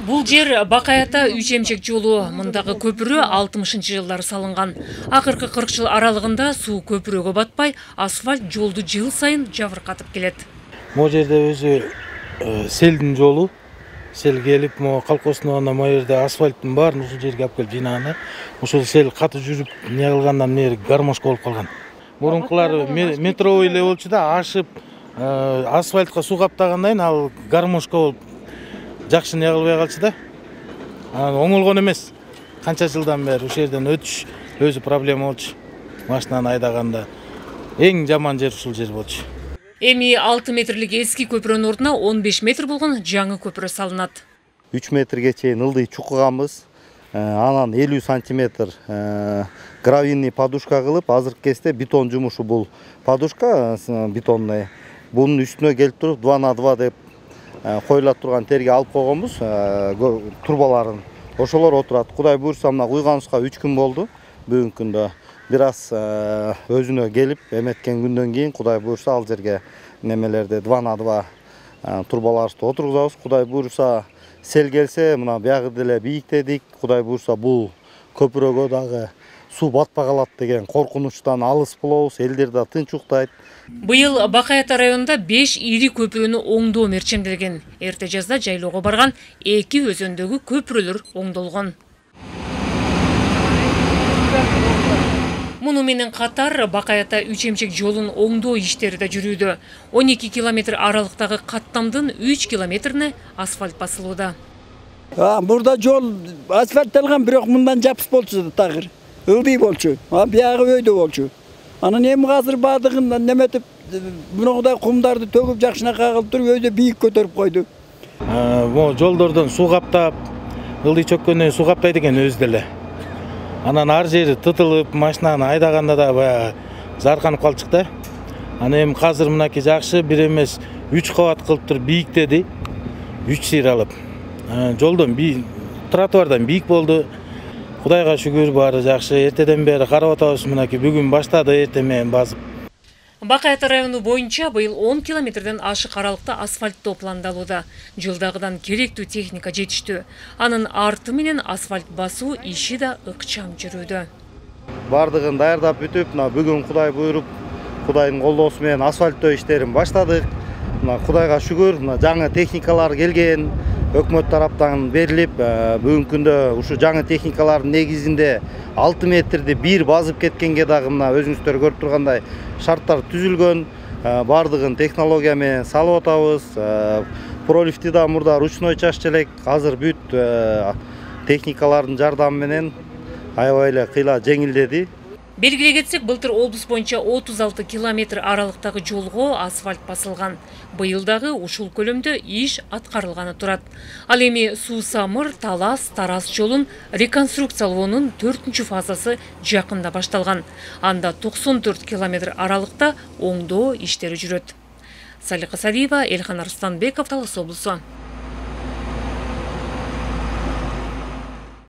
Бул жер Бакаята Үй-Жемчек жолу. Мындагы көпүрө 60-жылдары салынган. Акыркы 40 жыл аралыгында суу көпүрөгө батпай, асфальт жолду жыл сайын жабыркатып келет. Могу жерде өзү селдин жолу. Сел келип, колхоздун могу жерде асфальттын баарын ушул жерге алып келип жыйнаган. Ушул сел каты жүрүп, не кылгандан бери гармошка болуп калган. Мурункулар метровой эле болчу да, ашып асфальтка суу каптагандан кийин ал гармошка болуп жакшы не кылбай калчу да. Оңолгон эмес. Канча жылдан бери ушул жерден өтүш өзү проблема болчу. Машинаны айдаганда эң жаман жер ушул жер болчу. Эми 6 метрлик эски көпүрөнүн ордуна 15 метр болгон жаңы көпүрө салынат. 3 метрге чейин ылдый чукуганбыз. Анан 50 сантиметр гравийный подушка кылып, азыркы кезде бетон жумушу бул подушка бетонный. Бунун үстүнө келип туруп 2 на 2 деп коюла турган терге алып койгонбуз, турбаларын. Ошолор отурат. Кудай буйрса, мына куйганыбызга 3 күн болду. Бүгүнкү күндө бир аз өзүнө келип эметкен күндөн кийин Кудай буйрса ал жерге немелерди 2 на 2 турбаларыбызды отургузабыз. Кудай буйрса сел келсе, мына биягы деле бийиктедик. Кудай буйрса бул көпүрөгө дагы суу батпай калат деген коркунучтан алыс болобуз. Элдер да тынч уктайт. Быйыл Бакаята районунда 5 ири көпүрөнү оңдоо мерчемделген. Эрте жазда жайлоого барган 2 өзөндөгү көпүрөлөр оңдолгон. Муну менен катар Бакаята Үй-Жемчек жолун оңдоо иштери да жүрүүдө. 12 километр аралыктагы каттамдын 3 километрине асфальт басылууда. Burada жол асфальтталган, бирок мындан жапыс болчу тагыр. Ылдый болчу. Биягы өйдө болчу. Анан эми азыр баардыгын неметип, мындай кумдарды төгүп жакшынакай кылып туруп өйдө бийик көтөрүп койду. Могу жолдордон суу каптап, ылдый чөккөндөн суу каптайт экен өзү деле. Анан ар жери тытылып, машинаны айдаганда да баягы зарканып калчык да. Анан эми азыр мынакей жакшы, бир эмес 3 кабат кылып туруп бийиктеди. 3 сыйыр алып. Жолдон тротуардан бийик болду. Кудайга шүгүр, баары жакшы. Эртеден бери карап атабыз, мынакей бүгүн баштады, эртең менен басып. Бакаята району боюнча быйыл 10 километрден ашык аралыкта асфальттоо пландалууда. Жылдагыдан керектүү техника жетиштүү. Анын арты менен асфальт басуу иши да ыкчам жүрүүдө. Бардыгын даярдап бүтүп, бүгүн Кудай буйруп, Кудайдын колдоосу менен асфальттоо иштерин баштадык. Кудайга шүгүр, жаңы техникалар келген. Өкмөт тараптан берилип, бүгүнкү күндө ушу жаңы техникалардын негизинде 6 метрди бир базып кеткенге дагы мына өзүңүздөр көрүп тургандай шарттар түзүлгөн. Бардыгын технология менен салып атабыз. Пролифти да мурда ручной чачты элек, азыр бүт техникалардын жардамы менен аябай эле кыйла жеңилдеди. Белгилей кетсек, былтыр облус боюнча 36 километр аралыктагы жолго асфальт басылган. Быйылдагы ушул көлөмдө иш аткарылганы турат. Ал эми Суу-Самыр, Талас, Тарас жолун реконструкциялоонун 4-чү фазасы жакында башталган. Анда 94 километр аралыкта оңдоо иштери жүрөт. Салика Садиева, Элхан Арыстанбеков, Талас облусу.